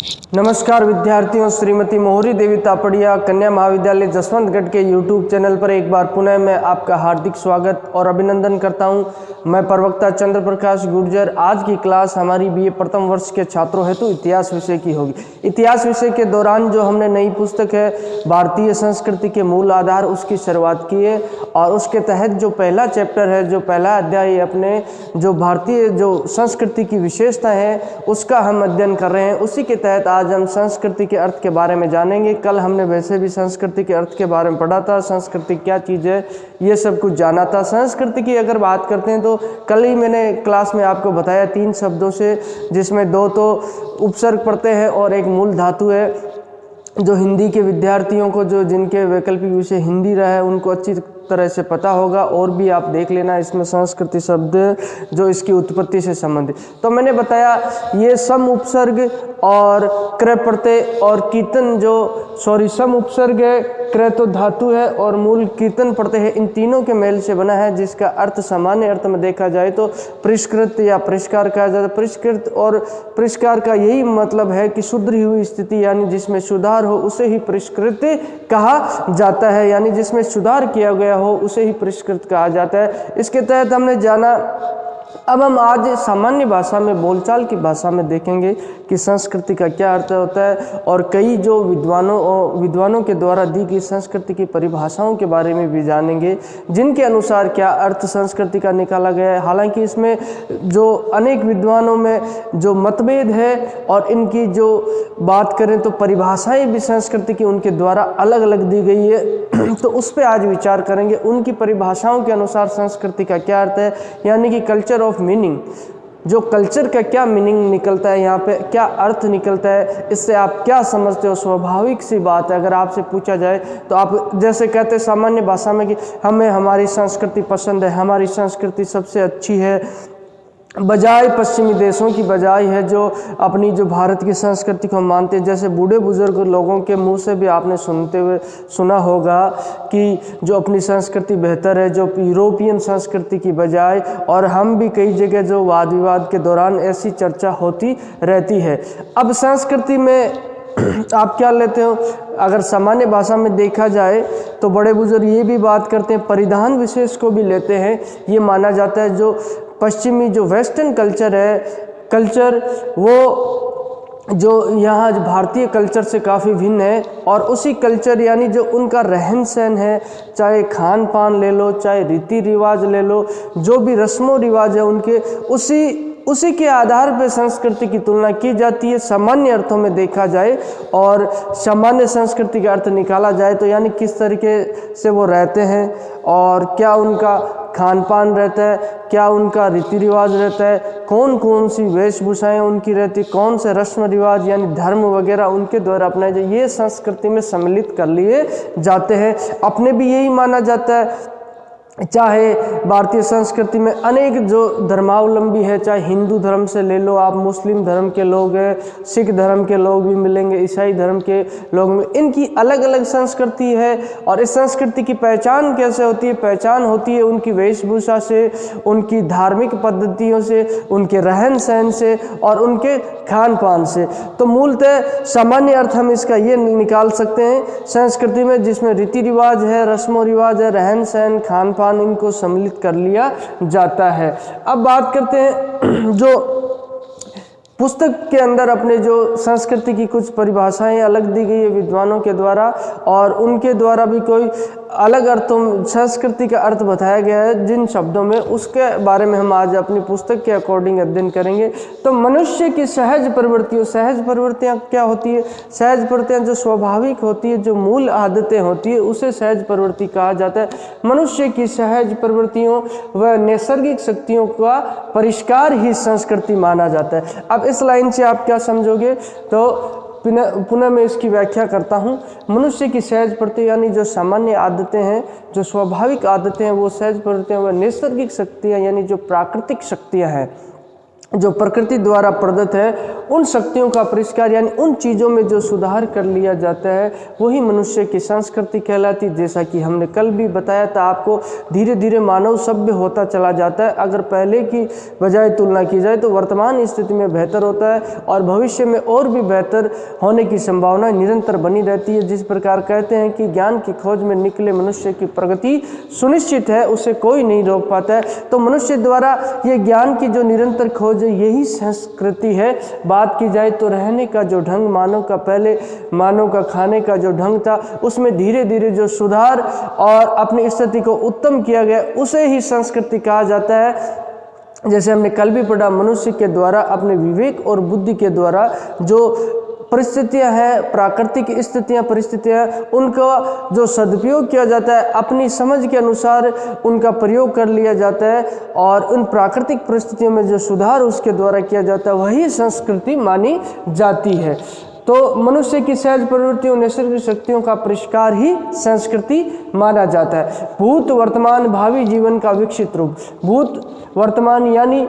नमस्कार विद्यार्थियों, श्रीमती मोहरी देवी तापड़िया कन्या महाविद्यालय जसवंतगढ़ के YouTube चैनल पर एक बार पुनः मैं आपका हार्दिक स्वागत और अभिनंदन करता हूं। मैं प्रवक्ता चंद्र प्रकाश गुर्जर। आज की क्लास हमारी बीए प्रथम वर्ष के छात्रों हेतु इतिहास विषय की होगी। इतिहास विषय के दौरान जो हमने नई पुस्तक है भारतीय संस्कृति के मूल आधार, उसकी शुरुआत की है और उसके तहत जो पहला चैप्टर है, जो पहला अध्याय अपने जो भारतीय जो संस्कृति की विशेषता है उसका हम अध्ययन कर रहे हैं। उसी के तहत आज हम संस्कृति के अर्थ के बारे में जानेंगे। कल हमने वैसे भी संस्कृति के अर्थ के बारे में पढ़ा था, संस्कृति क्या चीज़ है ये सब कुछ जाना था। संस्कृति की अगर बात करते हैं तो कल ही मैंने क्लास में आपको बताया 3 शब्दों से, जिसमें 2 तो उपसर्ग पड़ते हैं और एक मूल धातु है। जो हिंदी के विद्यार्थियों को जो जिनके वैकल्पिक विषय हिंदी रहा है उनको अच्छी तरह से पता होगा, और भी आप देख लेना इसमें संस्कृति शब्द जो इसकी उत्पत्ति से संबंधित। तो मैंने बताया ये सम उपसर्ग और क्रय प्रत्यय और कीर्तन सम उपसर्ग है, क्रय तो धातु है और मूल कीर्तन प्रत्यय है, इन तीनों के मेल से बना है, जिसका अर्थ सामान्य अर्थ में देखा जाए तो परिष्कृत या परिष्कार कहा जाता है। परिष्कृत और परिष्कार का यही मतलब है कि सुधरी हुई स्थिति, यानी जिसमें सुधार हो उसे ही परिष्कृत कहा जाता है, यानी जिसमें सुधार किया गया हो उसे ही परिष्कृत कहा जाता है। इसके तहत हमने जाना। अब हम आज सामान्य भाषा में, बोलचाल की भाषा में देखेंगे कि संस्कृति का क्या अर्थ होता है, और कई जो विद्वानों के द्वारा दी गई संस्कृति की परिभाषाओं के बारे में भी जानेंगे, जिनके अनुसार क्या अर्थ संस्कृति का निकाला गया है। हालांकि इसमें जो अनेक विद्वानों में जो मतभेद है और इनकी जो बात करें तो परिभाषाएं भी संस्कृति की उनके द्वारा अलग अलग दी गई है तो उस पर आज विचार करेंगे। उनकी परिभाषाओं के अनुसार संस्कृति का क्या अर्थ है, यानी कि कल्चर ऑफ मीनिंग, जो कल्चर का क्या मीनिंग निकलता है, यहाँ पे क्या अर्थ निकलता है, इससे आप क्या समझते हो। स्वाभाविक सी बात है, अगर आपसे पूछा जाए तो आप जैसे कहते हैं सामान्य भाषा में कि हमें हमारी संस्कृति पसंद है, हमारी संस्कृति सबसे अच्छी है, बजाय पश्चिमी देशों की बजाय है जो अपनी जो भारत की संस्कृति को मानते हैं। जैसे बूढ़े बुजुर्ग लोगों के मुंह से भी आपने सुना होगा कि जो अपनी संस्कृति बेहतर है जो यूरोपियन संस्कृति की बजाय, और हम भी कई जगह जो वाद विवाद के दौरान ऐसी चर्चा होती रहती है। अब संस्कृति में आप क्या लेते हो, अगर सामान्य भाषा में देखा जाए तो बड़े बुजुर्ग ये भी बात करते हैं, परिधान विशेष को भी लेते हैं। ये माना जाता है जो पश्चिमी जो वेस्टर्न कल्चर वो जो यहाँ भारतीय कल्चर से काफ़ी भिन्न है, और उसी कल्चर यानी जो उनका रहन सहन है, चाहे खान पान ले लो, चाहे रीति रिवाज ले लो, जो भी रस्मों रिवाज है उनके, उसी के आधार पर संस्कृति की तुलना की जाती है सामान्य अर्थों में देखा जाए। और सामान्य संस्कृति का अर्थ निकाला जाए तो यानी किस तरीके से वो रहते हैं और क्या उनका खान पान रहता है, क्या उनका रीति रिवाज रहता है, कौन कौन सी वेशभूषाएं उनकी रहती, कौन से रस्म रिवाज यानी धर्म वगैरह उनके द्वारा अपनाए जाए, ये संस्कृति में सम्मिलित कर लिए जाते हैं। अपने भी यही माना जाता है। चाहे भारतीय संस्कृति में अनेक जो धर्मावलंबी है, चाहे हिंदू धर्म से ले लो आप, मुस्लिम धर्म के लोग हैं, सिख धर्म के लोग भी मिलेंगे, ईसाई धर्म के लोग, इनकी अलग अलग संस्कृति है। और इस संस्कृति की पहचान कैसे होती है, पहचान होती है उनकी वेशभूषा से, उनकी धार्मिक पद्धतियों से, उनके रहन सहन से और उनके खान पान से। तो मूलतः सामान्य अर्थ हम इसका ये निकाल सकते हैं संस्कृति में, जिसमें रीति रिवाज है, रस्मों रिवाज है, रहन सहन, खान पान, इनको सम्मिलित कर लिया जाता है। अब बात करते हैं जो पुस्तक के अंदर अपने जो संस्कृति की कुछ परिभाषाएं अलग दी गई है विद्वानों के द्वारा, और उनके द्वारा भी कोई अलग अर्थों संस्कृति का अर्थ बताया गया है जिन शब्दों में, उसके बारे में हम आज अपनी पुस्तक के अकॉर्डिंग अध्ययन करेंगे। तो मनुष्य की सहज प्रवृत्तियां क्या होती है, सहज प्रवृत्तियां जो स्वाभाविक होती है, जो मूल आदतें होती है, उसे सहज प्रवृत्ति कहा जाता है। मनुष्य की सहज प्रवृत्तियों व नैसर्गिक शक्तियों का परिष्कार ही संस्कृति माना जाता है। अब इस लाइन से आप क्या समझोगे, तो पुनः मैं इसकी व्याख्या करता हूँ। मनुष्य की सहज प्रवृत्ति यानी जो सामान्य आदतें हैं, जो स्वाभाविक आदतें हैं, वो सहज प्रवृत्तियाँ व नैसर्गिक शक्तियाँ यानी जो प्राकृतिक शक्तियाँ हैं, जो प्रकृति द्वारा प्रदत्त है उन शक्तियों का परिष्कार यानी उन चीज़ों में जो सुधार कर लिया जाता है वही मनुष्य की संस्कृति कहलाती। जैसा कि हमने कल भी बताया था आपको, धीरे धीरे मानव सभ्य होता चला जाता है। अगर पहले की बजाय तुलना की जाए तो वर्तमान स्थिति में बेहतर होता है और भविष्य में और भी बेहतर होने की संभावना निरंतर बनी रहती है। जिस प्रकार कहते हैं कि ज्ञान की खोज में निकले मनुष्य की प्रगति सुनिश्चित है, उसे कोई नहीं रोक पाता है। तो मनुष्य द्वारा ये ज्ञान की जो निरंतर खोज यही संस्कृति है। बात की जाए तो रहने का जो ढंग, मानव का पहले मानव का खाने का जो ढंग था उसमें धीरे धीरे जो सुधार और अपनी स्थिति को उत्तम किया गया उसे ही संस्कृति कहा जाता है। जैसे हमने कल भी पढ़ा, मनुष्य के द्वारा अपने विवेक और बुद्धि के द्वारा जो परिस्थितियां हैं, प्राकृतिक स्थितियां परिस्थितियां, उनका जो सदुपयोग किया जाता है अपनी समझ के अनुसार उनका प्रयोग कर लिया जाता है और उन प्राकृतिक परिस्थितियों में जो सुधार उसके द्वारा किया जाता है वही संस्कृति मानी जाती है। तो मनुष्य की सहज प्रवृत्तियों, नैसर्गिक शक्तियों का परिष्कार ही संस्कृति माना जाता है। भूत, वर्तमान, भावी जीवन का विकसित रूप। भूत वर्तमान यानी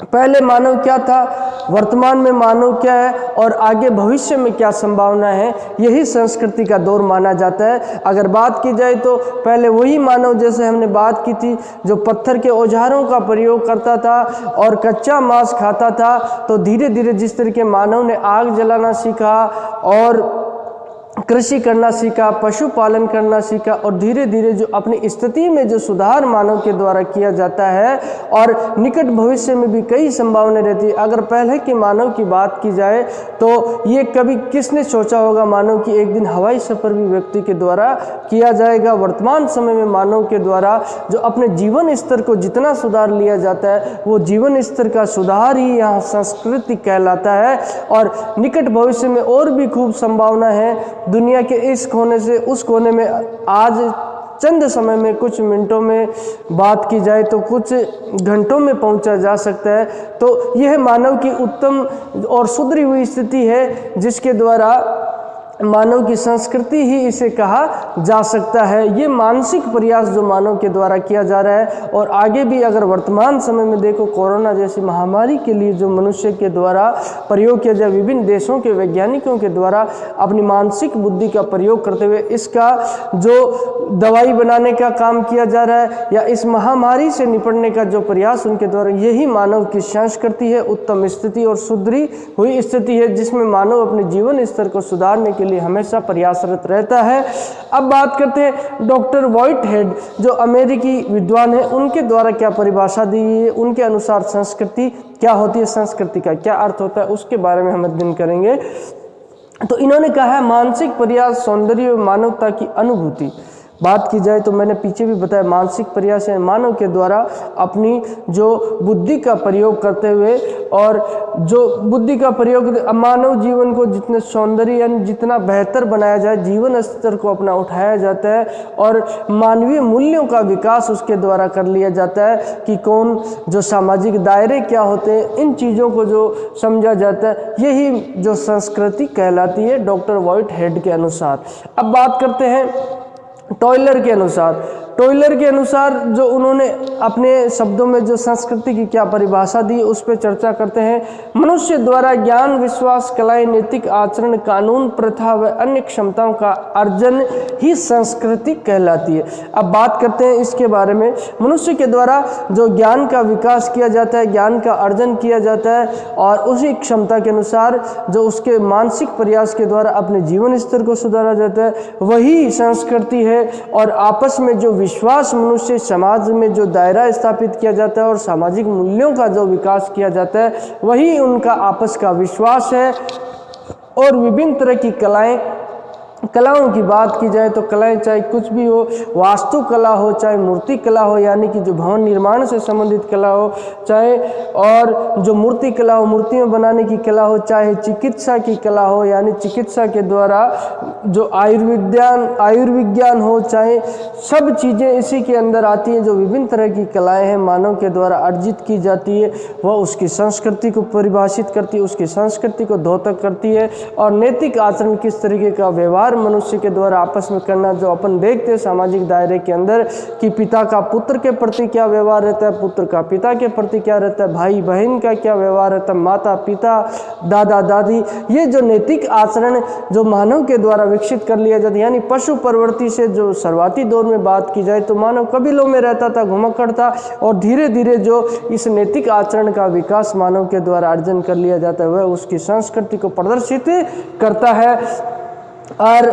पहले मानव क्या था, वर्तमान में मानव क्या है और आगे भविष्य में क्या संभावना है, यही संस्कृति का दौर माना जाता है। अगर बात की जाए तो पहले वही मानव, जैसे हमने बात की थी, जो पत्थर के औजारों का प्रयोग करता था और कच्चा मांस खाता था। तो धीरे धीरे जिस तरीके मानव ने आग जलाना सीखा और कृषि करना सीखा, पशुपालन करना सीखा और धीरे धीरे जो अपनी स्थिति में जो सुधार मानव के द्वारा किया जाता है और निकट भविष्य में भी कई संभावनाएं रहती है। अगर पहले के मानव की बात की जाए तो ये कभी किसने सोचा होगा मानव की एक दिन हवाई सफर भी व्यक्ति के द्वारा किया जाएगा। वर्तमान समय में मानव के द्वारा जो अपने जीवन स्तर को जितना सुधार लिया जाता है वो जीवन स्तर का सुधार ही यहाँ संस्कृति कहलाता है। और निकट भविष्य में और भी खूब संभावना है। दुनिया के इस कोने से उस कोने में आज चंद समय में, कुछ मिनटों में बात की जाए तो कुछ घंटों में पहुंचा जा सकता है। तो यह मानव की उत्तम और सुधरी हुई स्थिति है जिसके द्वारा मानव की संस्कृति ही इसे कहा जा सकता है। ये मानसिक प्रयास जो मानव के द्वारा किया जा रहा है और आगे भी अगर वर्तमान समय में देखो, कोरोना जैसी महामारी के लिए जो मनुष्य के द्वारा प्रयोग किया जाए, विभिन्न देशों के वैज्ञानिकों के द्वारा अपनी मानसिक बुद्धि का प्रयोग करते हुए इसका जो दवाई बनाने का काम किया जा रहा है या इस महामारी से निपटने का जो प्रयास उनके द्वारा, यही मानव की संस्कृति है, उत्तम स्थिति और सुधरी हुई स्थिति है जिसमें मानव अपने जीवन स्तर को सुधारने के लिए हमेशा प्रयासरत रहता है। अब बात करते हैं डॉक्टर व्हाइटहेड जो अमेरिकी विद्वान है, उनके द्वारा क्या परिभाषा दी गई है, उनके अनुसार संस्कृति क्या होती है, संस्कृति का क्या अर्थ होता है, उसके बारे में हम अध्ययन करेंगे। तो इन्होंने कहा है मानसिक प्रयास, सौंदर्य व मानवता की अनुभूति। बात की जाए तो मैंने पीछे भी बताया, मानसिक प्रयास है मानव के द्वारा अपनी जो बुद्धि का प्रयोग करते हुए और जो बुद्धि का प्रयोग मानव जीवन को जितने सौंदर्य यानी जितना बेहतर बनाया जाए, जीवन स्तर को अपना उठाया जाता है और मानवीय मूल्यों का विकास उसके द्वारा कर लिया जाता है कि कौन जो सामाजिक दायरे क्या होते हैं, इन चीज़ों को जो समझा जाता है, यही जो संस्कृति कहलाती है डॉक्टर व्हाइटहेड के अनुसार। अब बात करते हैं टॉयलर के अनुसार जो उन्होंने अपने शब्दों में जो संस्कृति की क्या परिभाषा दी उस पर चर्चा करते हैं। मनुष्य द्वारा ज्ञान, विश्वास, कलाएं, नैतिक आचरण, कानून, प्रथा व अन्य क्षमताओं का अर्जन ही संस्कृति कहलाती है। अब बात करते हैं इसके बारे में। मनुष्य के द्वारा जो ज्ञान का विकास किया जाता है, ज्ञान का अर्जन किया जाता है और उसी क्षमता के अनुसार जो उसके मानसिक प्रयास के द्वारा अपने जीवन स्तर को सुधारा जाता है, वही संस्कृति है। और आपस में जो विश्वास, मनुष्य समाज में जो दायरा स्थापित किया जाता है और सामाजिक मूल्यों का जो विकास किया जाता है, वही उनका आपस का विश्वास है। और विभिन्न तरह की कलाओं की बात की जाए तो कलाएं चाहे कुछ भी हो, वास्तु कला हो, चाहे मूर्ति कला हो यानी कि जो भवन निर्माण से संबंधित कला हो, चाहे और जो मूर्ति कला हो, मूर्तियां बनाने की कला हो, चाहे चिकित्सा की कला हो यानी चिकित्सा के द्वारा जो आयुर्विज्ञान हो, चाहे सब चीज़ें इसी के अंदर आती हैं। जो विभिन्न तरह की कलाएँ हैं मानव के द्वारा अर्जित की जाती है, वह उसकी संस्कृति को परिभाषित करती है, उसकी संस्कृति को द्योतक करती है और नैतिक आचरण किस तरीके का व्यवहार व्यवहार मनुष्य के द्वारा आपस में करना, जो अपन देखते हैं सामाजिक दायरे के अंदर कि पिता का पुत्र के प्रति क्या व्यवहार रहता है, पुत्र का पिता के प्रति क्या रहता है, भाई बहन का क्या व्यवहार रहता है, माता पिता दादा दादी, ये जो नैतिक आचरण जो मानव के द्वारा विकसित कर लिया जाता है। यानी पशु प्रवृत्ति से जो शुरुआती दौर में बात की जाए तो मानव कबीलों में रहता था, घुमक्कड़ था, और धीरे धीरे जो इस नैतिक आचरण का विकास मानव के द्वारा अर्जन कर लिया जाता है, वह उसकी संस्कृति को प्रदर्शित करता है। और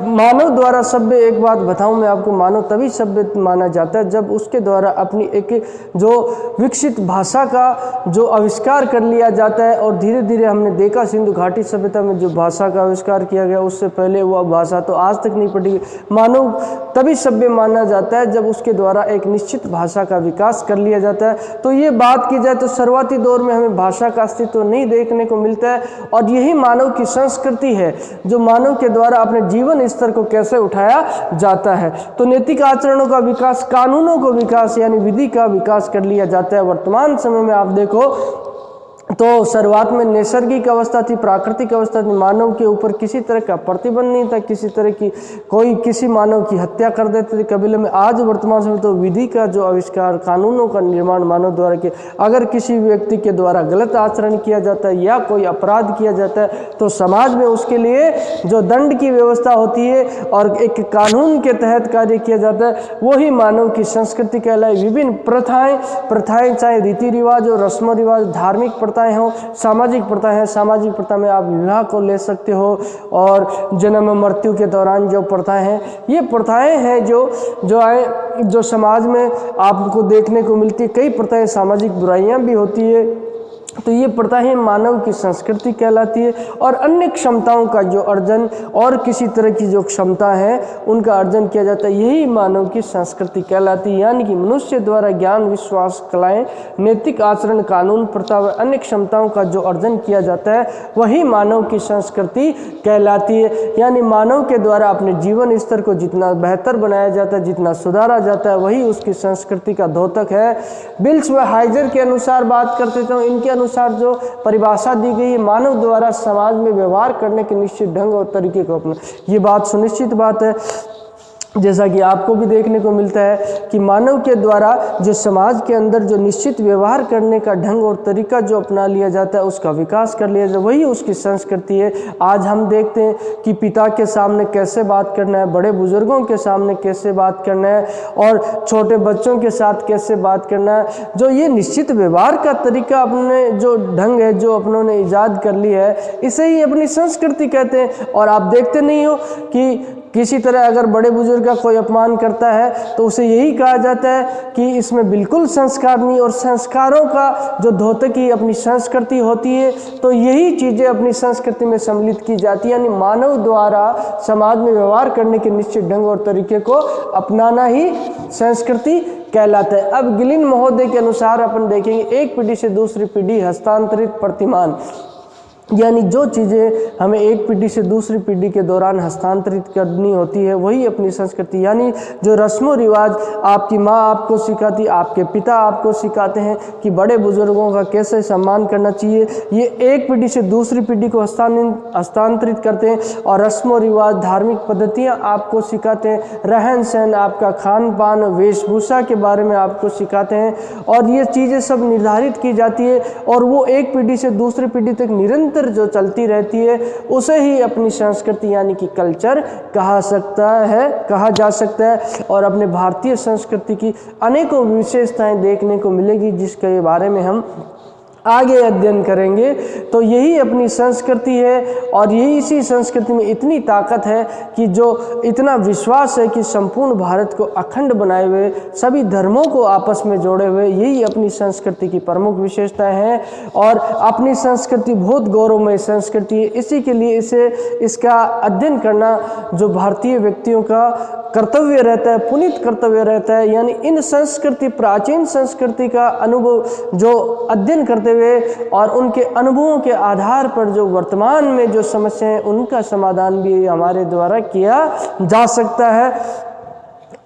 मानव द्वारा सभ्य, एक बात बताऊं मैं आपको, मानव तभी सभ्य माना जाता है जब उसके द्वारा अपनी एक जो विकसित भाषा का जो आविष्कार कर लिया जाता है। और धीरे धीरे हमने देखा सिंधु घाटी सभ्यता में जो भाषा का आविष्कार किया गया, उससे पहले वह भाषा तो आज तक नहीं पढ़ी। मानव तभी सभ्य माना जाता है जब उसके द्वारा एक निश्चित भाषा का विकास कर लिया जाता है। तो ये बात की जाए तो शुरुआती दौर में हमें भाषा का अस्तित्व नहीं देखने को मिलता है, और यही मानव की संस्कृति है जो मानव के द्वारा अपने जीवन स्तर को कैसे उठाया जाता है। तो नैतिक आचरणों का विकास, कानूनों को विकास यानी विधि का विकास कर लिया जाता है। वर्तमान समय में आप देखो तो शुरुआत में नैसर्गिक अवस्था थी, प्राकृतिक अवस्था थी, मानव के ऊपर किसी तरह का प्रतिबंध नहीं था, किसी तरह की कोई किसी मानव की हत्या कर देते थे कबीले में। आज वर्तमान समय तो विधि का जो आविष्कार, कानूनों का निर्माण मानव द्वारा किया। अगर किसी व्यक्ति के द्वारा गलत आचरण किया जाता है या कोई अपराध किया जाता है तो समाज में उसके लिए जो दंड की व्यवस्था होती है और एक कानून के तहत कार्य किया जाता है, वही मानव की संस्कृति कहलाई। विभिन्न प्रथाएं चाहे रीति रिवाज और रस्म रिवाज, धार्मिक प्रथाएं हो, सामाजिक प्रथाएं हैं। सामाजिक प्रथा में आप विवाह को ले सकते हो, और जन्म मृत्यु के दौरान जो प्रथाएं हैं, ये प्रथाएं हैं जो समाज में आपको देखने को मिलती है। कई प्रथाएं सामाजिक बुराइयां भी होती है, तो ये प्रथाएं मानव की संस्कृति कहलाती है। और अन्य क्षमताओं का जो अर्जन और किसी तरह की जो क्षमता है उनका अर्जन किया जाता है, यही मानव की संस्कृति कहलाती है। यानी कि मनुष्य द्वारा ज्ञान, विश्वास, कलाएं, नैतिक आचरण, कानून, प्रथा व अन्य क्षमताओं का जो अर्जन किया जाता है, वही मानव की संस्कृति कहलाती है। यानी मानव के द्वारा अपने जीवन स्तर को जितना बेहतर बनाया जाता है, जितना सुधारा जाता है, वही उसकी संस्कृति का द्योतक है। बिल्स व हाइजर के अनुसार बात करते थे, इनके अनुसार जो परिभाषा दी गई है, मानव द्वारा समाज में व्यवहार करने के निश्चित ढंग और तरीके को अपना, ये बात सुनिश्चित बात है। जैसा कि आपको भी देखने को मिलता है कि मानव के द्वारा जो समाज के अंदर जो निश्चित व्यवहार करने का ढंग और तरीका जो अपना लिया जाता है, उसका विकास कर लिया जाता है, वही उसकी संस्कृति है। आज हम देखते हैं कि पिता के सामने कैसे बात करना है, बड़े बुजुर्गों के सामने कैसे बात करना है, और छोटे बच्चों के साथ कैसे बात करना है। जो ये निश्चित व्यवहार का तरीका अपने जो ढंग है, जो अपनों ने ईजाद कर ली है, इसे ही अपनी संस्कृति कहते हैं। और आप देखते नहीं हो कि किसी तरह अगर बड़े बुजुर्ग का कोई अपमान करता है तो उसे यही कहा जाता है कि इसमें बिल्कुल संस्कार नहीं, और संस्कारों का जो द्योतक की अपनी संस्कृति होती है, तो यही चीज़ें अपनी संस्कृति में सम्मिलित की जाती है। यानी मानव द्वारा समाज में व्यवहार करने के निश्चित ढंग और तरीके को अपनाना ही संस्कृति कहलाता है। अब गिलिन महोदय के अनुसार अपन देखेंगे, एक पीढ़ी से दूसरी पीढ़ी हस्तांतरित प्रतिमान, यानी जो चीज़ें हमें एक पीढ़ी से दूसरी पीढ़ी के दौरान हस्तांतरित करनी होती है, वही अपनी संस्कृति। यानी जो रस्मों रिवाज आपकी माँ आपको सिखाती, आपके पिता आपको सिखाते हैं कि बड़े बुजुर्गों का कैसे सम्मान करना चाहिए, ये एक पीढ़ी से दूसरी पीढ़ी को हस्तांतरित करते हैं। और रस्मों रिवाज, धार्मिक पद्धतियाँ आपको सिखाते हैं, रहन सहन, आपका खान पान, वेशभूषा के बारे में आपको सिखाते हैं, और ये चीज़ें सब निर्धारित की जाती है, और वो एक पीढ़ी से दूसरी पीढ़ी तक निरंतर जो चलती रहती है, उसे ही अपनी संस्कृति यानी कि कल्चर कहा जा सकता है। और अपने भारतीय संस्कृति की अनेकों विशेषताएं देखने को मिलेगी, जिसके बारे में हम आगे अध्ययन करेंगे। तो यही अपनी संस्कृति है, और यही इसी संस्कृति में इतनी ताकत है कि जो इतना विश्वास है कि संपूर्ण भारत को अखंड बनाए हुए, सभी धर्मों को आपस में जोड़े हुए, यही अपनी संस्कृति की प्रमुख विशेषताएं हैं। और अपनी संस्कृति बहुत गौरवमय संस्कृति है, इसी के लिए इसका अध्ययन करना जो भारतीय व्यक्तियों का कर्तव्य रहता है, पुनीत कर्तव्य रहता है। यानी इन संस्कृति, प्राचीन संस्कृति का अनुभव जो अध्ययन करते हुए और उनके अनुभवों के आधार पर जो वर्तमान में जो समस्याएं, उनका समाधान भी हमारे द्वारा किया जा सकता है।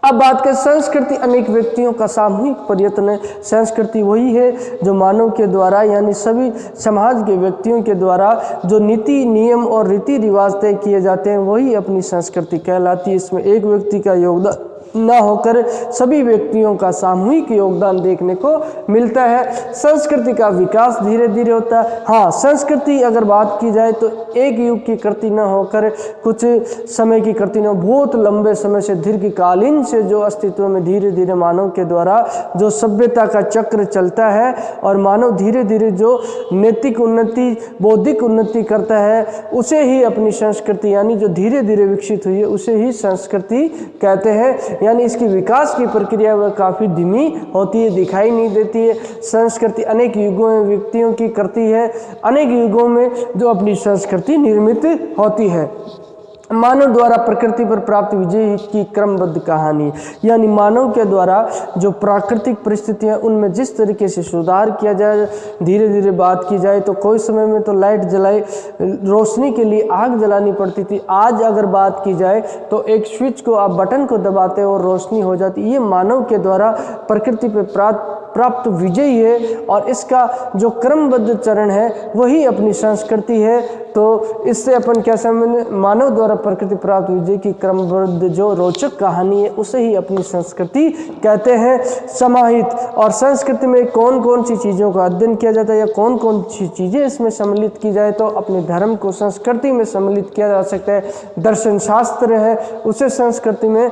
अब बात करें संस्कृति अनेक व्यक्तियों का सामूहिक प्रयत्न है। संस्कृति वही है जो मानव के द्वारा यानी सभी समाज के व्यक्तियों के द्वारा जो नीति नियम और रीति रिवाज तय किए जाते हैं वही अपनी संस्कृति कहलाती है। इसमें एक व्यक्ति का योगदान ना होकर सभी व्यक्तियों का सामूहिक योगदान देखने को मिलता है। संस्कृति का विकास धीरे धीरे होता है। हाँ, संस्कृति अगर बात की जाए तो एक युग की कृति न होकर कुछ समय की कृति न, बहुत लंबे समय से दीर्घकालीन से जो अस्तित्व में धीरे धीरे मानव के द्वारा जो सभ्यता का चक्र चलता है और मानव धीरे धीरे जो नैतिक उन्नति बौद्धिक उन्नति करता है उसे ही अपनी संस्कृति यानी जो धीरे धीरे विकसित हुई है उसे ही संस्कृति कहते हैं। यानी इसकी विकास की प्रक्रिया वह काफ़ी धीमी होती है, दिखाई नहीं देती है। संस्कृति अनेक युगों में व्यक्तियों की करती है, अनेक युगों में जो अपनी संस्कृति निर्मित होती है। मानव द्वारा प्रकृति पर प्राप्त विजय की क्रमबद्ध कहानी यानी मानव के द्वारा जो प्राकृतिक परिस्थितियां उनमें जिस तरीके से सुधार किया जाए, धीरे धीरे बात की जाए तो कोई समय में तो लाइट जलाई रोशनी के लिए आग जलानी पड़ती थी। आज अगर बात की जाए तो एक स्विच को आप बटन को दबाते हो और रोशनी हो जाती। ये मानव के द्वारा प्रकृति पर प्राप्त विजय है और इसका जो क्रमबद्ध चरण है वही अपनी संस्कृति है। तो इससे अपन क्या समझ, मानव द्वारा प्रकृति प्राप्त विजय की क्रमबद्ध जो रोचक कहानी है उसे ही अपनी संस्कृति कहते हैं। समाहित और संस्कृति में कौन कौन सी चीज़ों का अध्ययन किया जाता है या कौन कौन सी चीज़ें इसमें सम्मिलित की जाए तो अपने धर्म को संस्कृति में सम्मिलित किया जा सकता है। दर्शन शास्त्र है उसे संस्कृति में,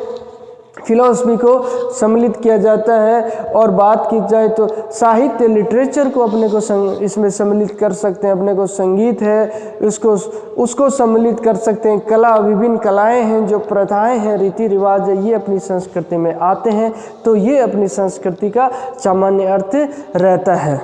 फिलॉसफी को सम्मिलित किया जाता है। और बात की जाए तो साहित्य लिटरेचर को अपने को इसमें सम्मिलित कर सकते हैं। अपने को संगीत है उसको सम्मिलित कर सकते हैं। कला, विभिन्न कलाएं हैं, जो प्रथाएं हैं, रीति रिवाज है, ये अपनी संस्कृति में आते हैं। तो ये अपनी संस्कृति का सामान्य अर्थ रहता है।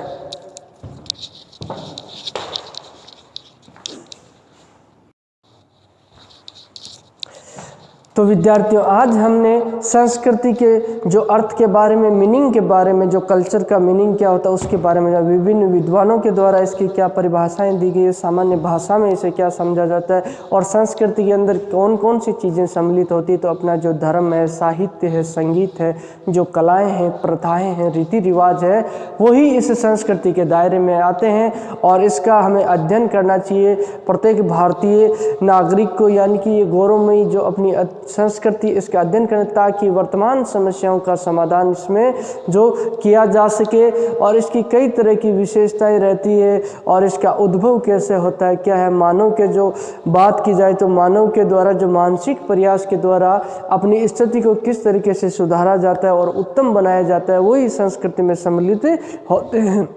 तो विद्यार्थियों, आज हमने संस्कृति के जो अर्थ के बारे में, मीनिंग के बारे में, जो कल्चर का मीनिंग क्या होता है उसके बारे में, विभिन्न विद्वानों के द्वारा इसकी क्या परिभाषाएं दी गई है, सामान्य भाषा में इसे क्या समझा जाता है और संस्कृति के अंदर कौन कौन सी चीज़ें सम्मिलित होती है। तो अपना जो धर्म है, साहित्य है, संगीत है, जो कलाएँ हैं, प्रथाएँ हैं, रीति रिवाज है, वही इस संस्कृति के दायरे में आते हैं और इसका हमें अध्ययन करना चाहिए प्रत्येक भारतीय नागरिक को। यानी कि ये गौरवमयी जो अपनी संस्कृति इसका अध्ययन करें ताकि वर्तमान समस्याओं का समाधान इसमें जो किया जा सके। और इसकी कई तरह की विशेषताएं रहती है और इसका उद्भव कैसे होता है, क्या है। मानव के जो बात की जाए तो मानव के द्वारा जो मानसिक प्रयास के द्वारा अपनी स्थिति को किस तरीके से सुधारा जाता है और उत्तम बनाया जाता है, वही संस्कृति में सम्मिलित होते हैं।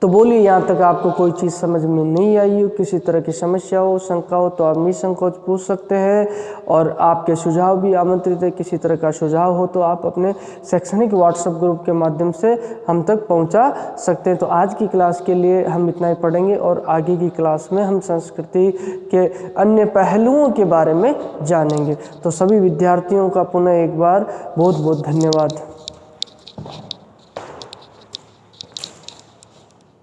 तो बोलिए, यहाँ तक आपको कोई चीज़ समझ में नहीं आई हो, किसी तरह की समस्या हो, शंका हो तो आप निसंकोच पूछ सकते हैं और आपके सुझाव भी आमंत्रित है। किसी तरह का सुझाव हो तो आप अपने शैक्षणिक व्हाट्सएप ग्रुप के माध्यम से हम तक पहुँचा सकते हैं। तो आज की क्लास के लिए हम इतना ही पढ़ेंगे और आगे की क्लास में हम संस्कृति के अन्य पहलुओं के बारे में जानेंगे। तो सभी विद्यार्थियों का पुनः एक बार बहुत बहुत धन्यवाद।